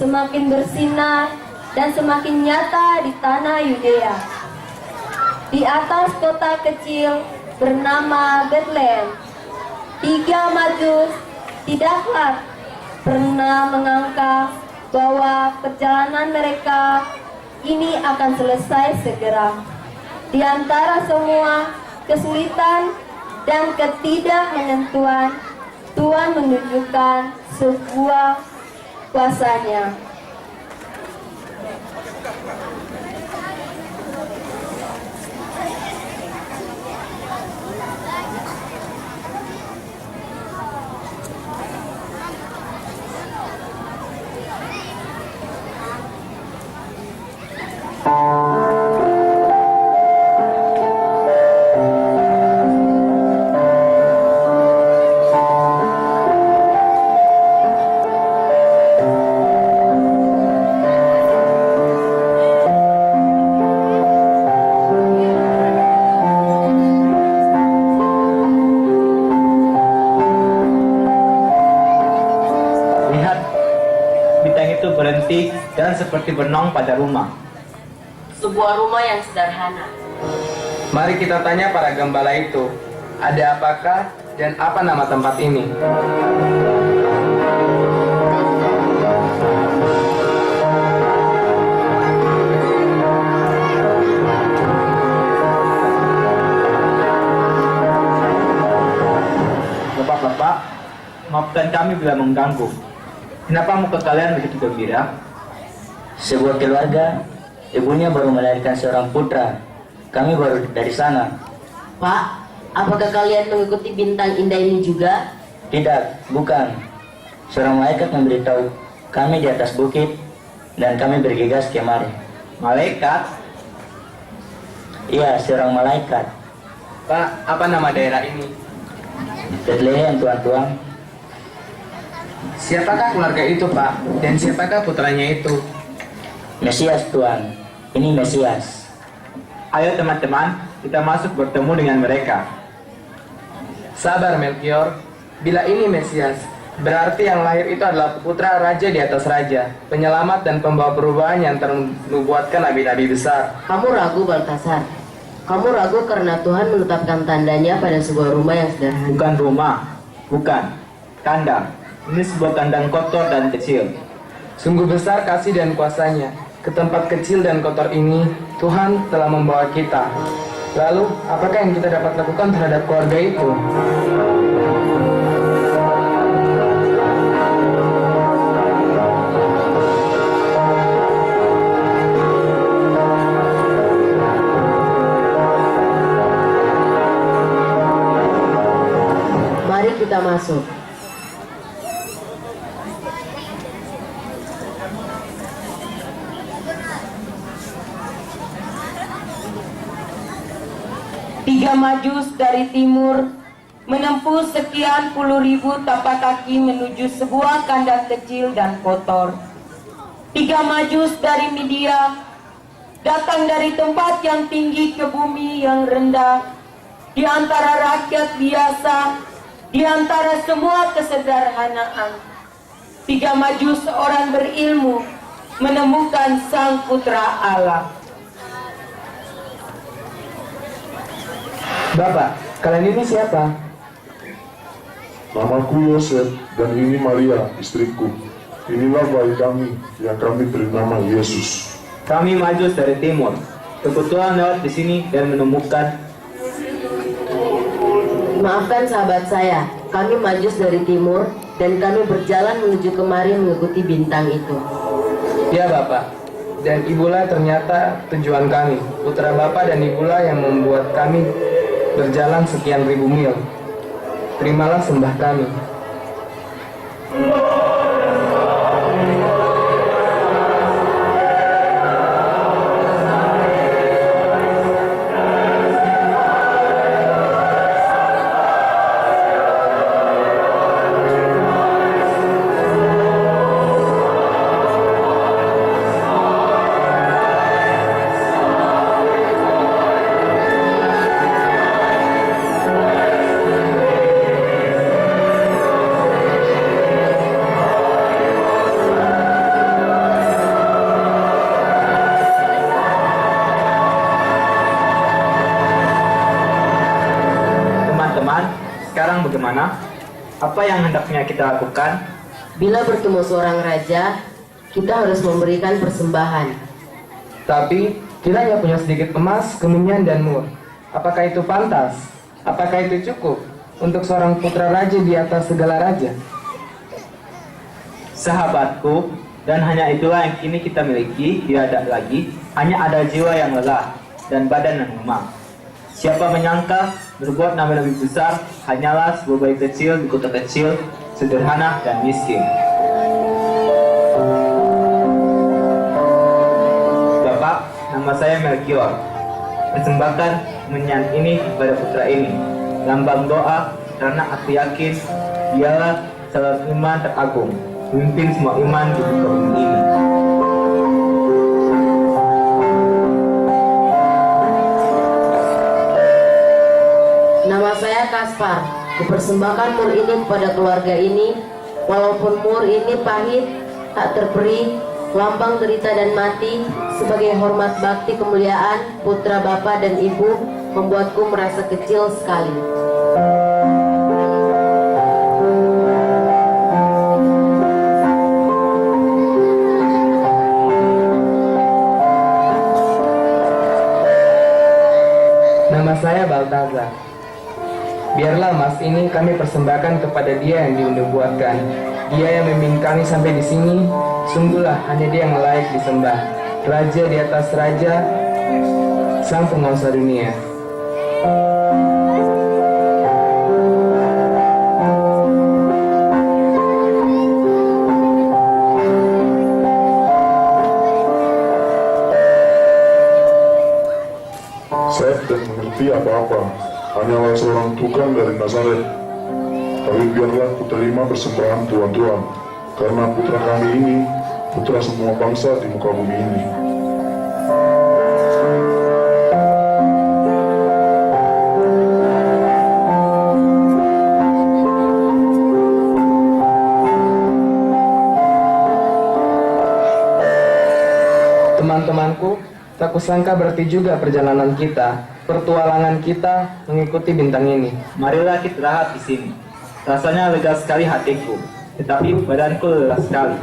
semakin bersinar dan semakin nyata di tanah Yudea. Di atas kota kecil bernama Betlehem, 3 Majus tidaklah pernah mengangka bahwa perjalanan mereka ini akan selesai segera. Di antara semua kesulitan dan ketidakmenentuan, Tuhan menunjukkan sebuah kuasa-Nya. Berhenti dan seperti bernong pada rumah. Sebuah rumah yang sederhana. Mari kita tanya para gembala itu, ada apakah dan apa nama tempat ini? Bapak-bapak, maafkan kami bila mengganggu. Kenapa muka kalian begitu gembira? Sebuah keluarga, ibunya baru melahirkan seorang putra. Kami baru dari sana. Pak, apakah kalian mengikuti bintang indah ini juga? Tidak, bukan. Seorang malaikat memberitahu kami di atas bukit dan kami bergegas kemari. Malaikat? Iya, seorang malaikat. Pak, apa nama daerah ini? Betlehem, tuan-tuan. Siapakah keluarga itu, Pak? Dan siapakah putranya itu? Mesias, Tuan. Ini Mesias. Ayo teman-teman, kita masuk bertemu dengan mereka. Sabar, Melkior. Bila ini Mesias, berarti yang lahir itu adalah putra raja di atas raja, penyelamat dan pembawa perubahan yang ternubuatkan nabi-nabi besar. Kamu ragu, Baltasar. Kamu ragu karena Tuhan menetapkan tandanya pada sebuah rumah yang sederhana. Bukan rumah, bukan kandang. Ini sebuah kandang kotor dan kecil. Sungguh besar kasih dan kuasa-Nya. Ke tempat kecil dan kotor ini, Tuhan telah membawa kita. Lalu, apakah yang kita dapat lakukan terhadap keluarga itu? Mari kita masuk. Tiga Majus dari timur menempuh sekian puluh ribu tapak kaki menuju sebuah kandang kecil dan kotor. 3 Majus dari Media datang dari tempat yang tinggi ke bumi yang rendah, di antara rakyat biasa, di antara semua kesederhanaan. 3 Majus orang berilmu menemukan Sang Putra Allah. Bapak, kalian ini siapa? Namaku Yosef dan ini Maria, istriku. Inilah bayi kami yang kami beri nama Yesus. Kami Majus dari timur. Kebetulan lewat di sini dan menemukan. Maafkan sahabat saya, kami Majus dari timur dan kami berjalan menuju kemari mengikuti bintang itu. Ya, Bapak. Dan Ibulah ternyata tujuan kami. Putra Bapak dan Ibulah yang membuat kami berjalan sekian ribu mil. Terimalah sembah kami. bagaimana? Apa yang hendaknya kita lakukan? Bila bertemu seorang raja, kita harus memberikan persembahan. Tapi kita hanya punya sedikit emas, kemenyan, dan mur. Apakah itu pantas? Apakah itu cukup untuk seorang putra raja di atas segala raja? Sahabatku, dan hanya itulah yang kini kita miliki, tidak ada lagi, hanya ada jiwa yang lelah dan badan yang lemah. Siapa menyangka berbuat nama lebih besar hanyalah sebuah bayi kecil di kota kecil, sederhana dan miskin. Bapak, nama saya Melchior. Persembahkan kemenyan ini kepada putra ini, lambang doa karena aku yakin dialah calon iman teragung, pemimpin semua iman di muka bumi ini. Nama saya Kaspar. Kupersembahkan mur ini kepada keluarga ini, walaupun mur ini pahit, tak terperi, lambang derita dan mati, sebagai hormat bakti kemuliaan putra bapa dan ibu, membuatku merasa kecil sekali. Nama saya Baltazar. Biarlah emas ini kami persembahkan kepada Dia yang dinubuatkan. Dia yang membimbing kami sampai di sini. Sungguhlah hanya Dia yang layak disembah. Raja di atas raja, Sang Penguasa dunia. Saya tidak mengerti apa-apa, hanyalah seorang tukang dari Nazaret. Tapi biarlah ku terima persembahan Tuhan, karena putra kami ini, putra semua bangsa di muka bumi ini. Teman-temanku, tak kusangka berarti juga perjalanan kita, pertualangan kita mengikuti bintang ini. Marilah kita istirahat di sini. Rasanya lega sekali hatiku, tetapi badanku lelah sekali.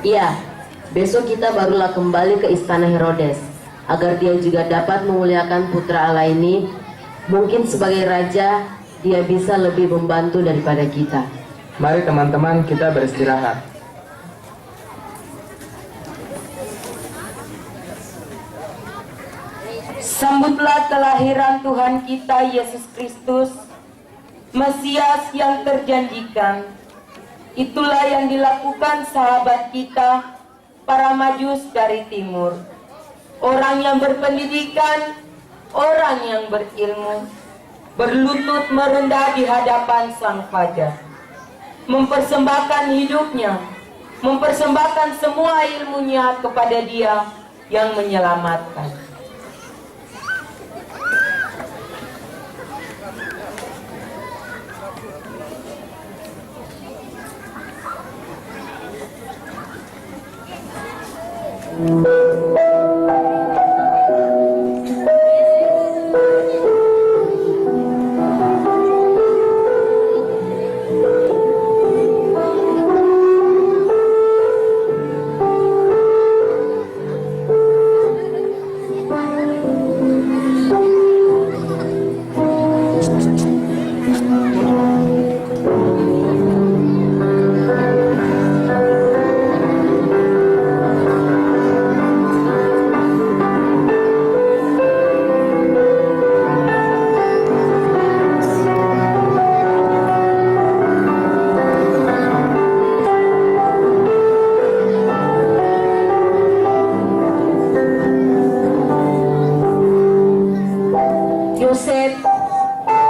Iya, besok kita barulah kembali ke istana Herodes, agar dia juga dapat memuliakan putra Allah ini. Mungkin sebagai raja, dia bisa lebih membantu daripada kita. Mari teman-teman, kita beristirahat. Sambutlah kelahiran Tuhan kita Yesus Kristus, Mesias yang terjanjikan. Itulah yang dilakukan sahabat kita, para Majus dari timur. Orang yang berpendidikan, orang yang berilmu, berlutut merendah di hadapan Sang Fajar. Mempersembahkan hidupnya, mempersembahkan semua ilmunya kepada Dia yang menyelamatkan. Yosef,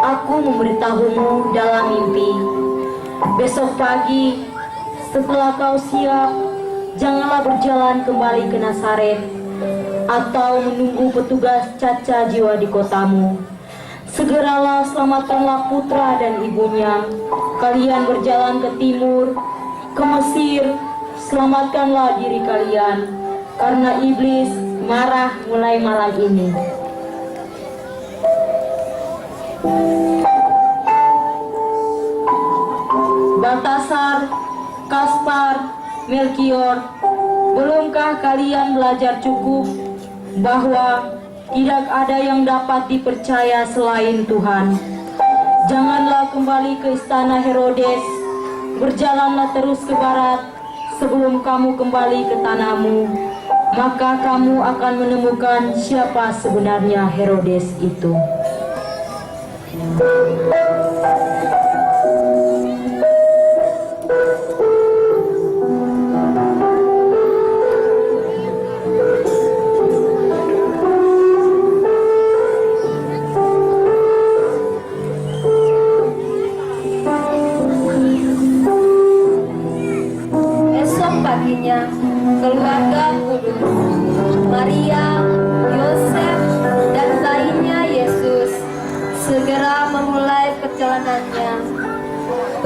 aku memberitahumu dalam mimpi. Besok pagi, setelah kau siap, janganlah berjalan kembali ke Nazaret, atau menunggu petugas caca jiwa di kotamu. Segeralah selamatkanlah putra dan ibunya. Kalian berjalan ke timur, ke Mesir, selamatkanlah diri kalian, karena iblis marah mulai malam ini. Baltasar, Kaspar, Melkior, belumkah kalian belajar cukup bahwa tidak ada yang dapat dipercaya selain Tuhan? Janganlah kembali ke istana Herodes, berjalanlah terus ke barat sebelum kamu kembali ke tanahmu, maka kamu akan menemukan siapa sebenarnya Herodes itu. Esok paginya, keluarga kudus, Maria, Yosef, dan lainnya Yesus segera memulai perjalanannya,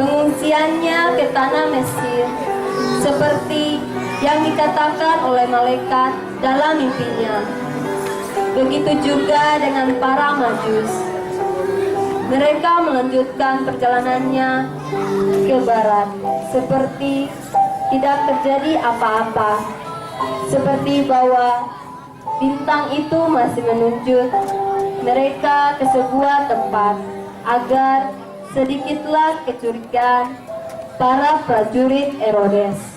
pengungsiannya ke tanah Mesir, seperti yang dikatakan oleh malaikat dalam mimpinya. Begitu juga dengan para majus. Mereka melanjutkan perjalanannya ke barat, seperti tidak terjadi apa-apa, seperti bahwa bintang itu masih menunjuk mereka ke sebuah tempat, agar sedikitlah kecurigaan para prajurit Herodes.